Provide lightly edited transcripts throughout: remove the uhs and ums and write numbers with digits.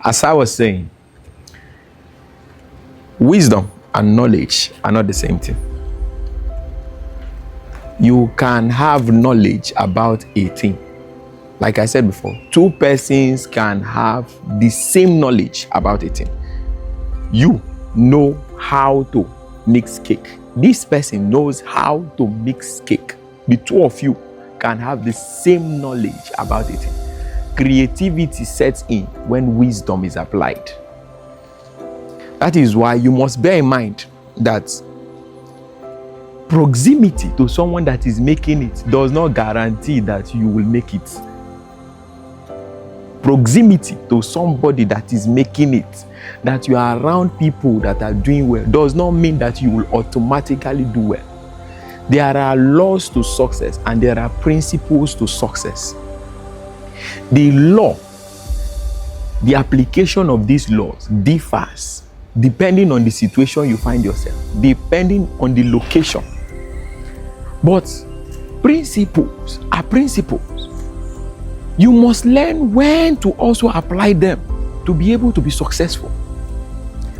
As I was saying, wisdom and knowledge are not the same thing. You can have knowledge about a thing. Like I said before, two persons can have the same knowledge about a thing. You know how to mix cake. This person knows how to mix cake. The two of you can have the same knowledge about it. Creativity sets in when wisdom is applied. That is why you must bear in mind that proximity to someone that is making it does not guarantee that you will make it. Proximity to somebody that is making it, that you are around people that are doing well, does not mean that you will automatically do well. There are laws to success and there are principles to success. The law, the application of these laws differs depending on the situation you find yourself, depending on the location. But principles are principles. You must learn when to also apply them to be able to be successful.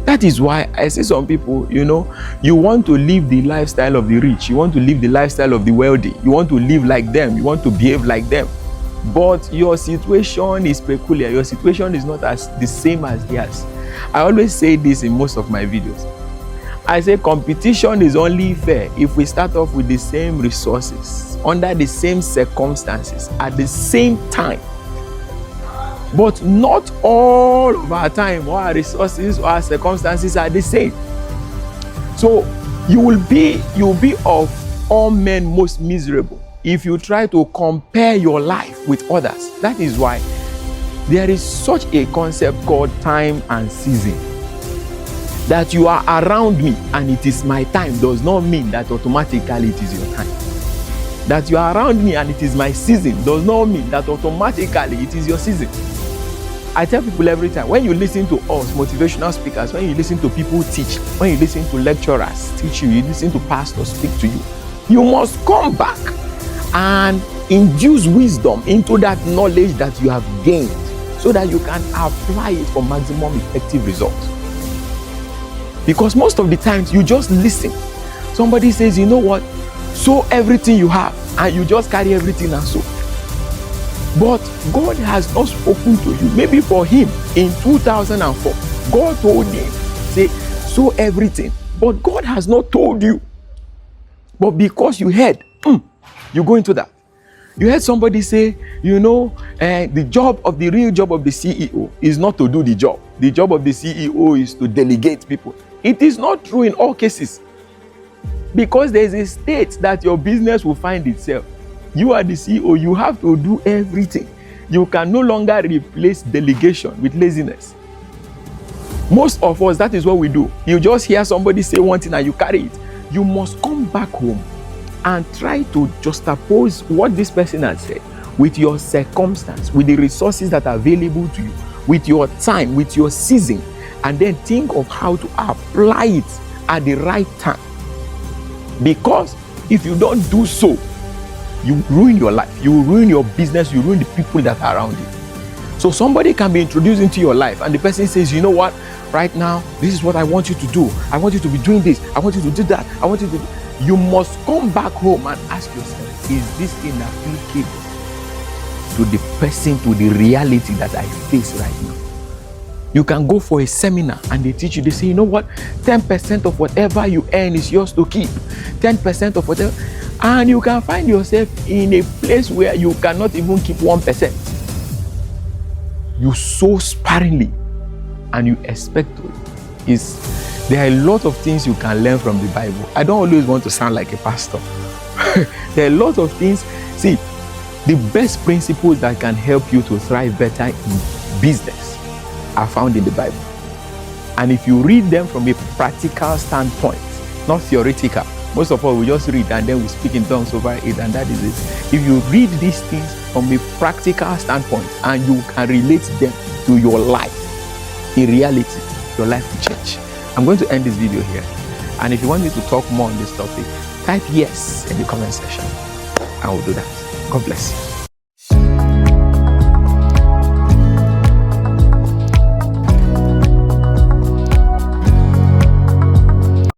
That is why I see some people, you want to live the lifestyle of the rich, you want to live the lifestyle of the wealthy, you want to live like them, you want to behave like them. But your situation is peculiar. Your situation is not as the same as theirs. I always say this in most of my videos. I say competition is only fair if we start off with the same resources, under the same circumstances, at the same time. But not all of our time, or our resources, or our circumstances are the same. So you will be of all men most miserable if you try to compare your life with others. That is why there is such a concept called time and season. That you are around me and it is my time does not mean that automatically it is your time. That you are around me and it is my season does not mean that automatically it is your season. I tell people every time, when you listen to us, motivational speakers, when you listen to people teach, when you listen to lecturers teach you, you listen to pastors speak to you, you must come back and induce wisdom into that knowledge that you have gained so that you can apply it for maximum effective results. Because most of the times you just listen. Somebody says, you know what? Sow everything you have, and you just carry everything and sow. But God has not spoken to you. Maybe for him in 2004, God told him, say, sow everything. But God has not told you. But because you heard, you go into that. You heard somebody say, the real job of the CEO is not to do the job. The job of the CEO is to delegate people. It is not true in all cases. Because there is a state that your business will find itself. You are the CEO, you have to do everything. You can no longer replace delegation with laziness. Most of us, that is what we do. You just hear somebody say one thing and you carry it. You must come back home and try to juxtapose what this person has said with your circumstance, with the resources that are available to you, with your time, with your season, and then think of how to apply it at the right time. Because if you don't do so, you ruin your life, you ruin your business, you ruin the people that are around you. So somebody can be introduced into your life and the person says, you know what, right now, this is what I want you to do. I want you to be doing this. I want you to do that. I want you to do. You must come back home and ask yourself, is this thing applicable to the person, to the reality that I face right now? You can go for a seminar and they teach you, they say, you know what, 10% of whatever you earn is yours to keep. 10% of whatever. And you can find yourself in a place where you cannot even keep 1%. You sow sparingly and you expect to. There are a lot of things you can learn from the Bible. I don't always want to sound like a pastor. There are a lot of things. See, the best principles that can help you to thrive better in business are found in the Bible. And if you read them from a practical standpoint, not theoretical, most of all we just read and then we speak in tongues over it, and that is it. If you read these things from a practical standpoint and you can relate them to your life, in reality, your life will change. I'm going to end this video here. And if you want me to talk more on this topic, type yes in the comment section. I will do that. God bless you.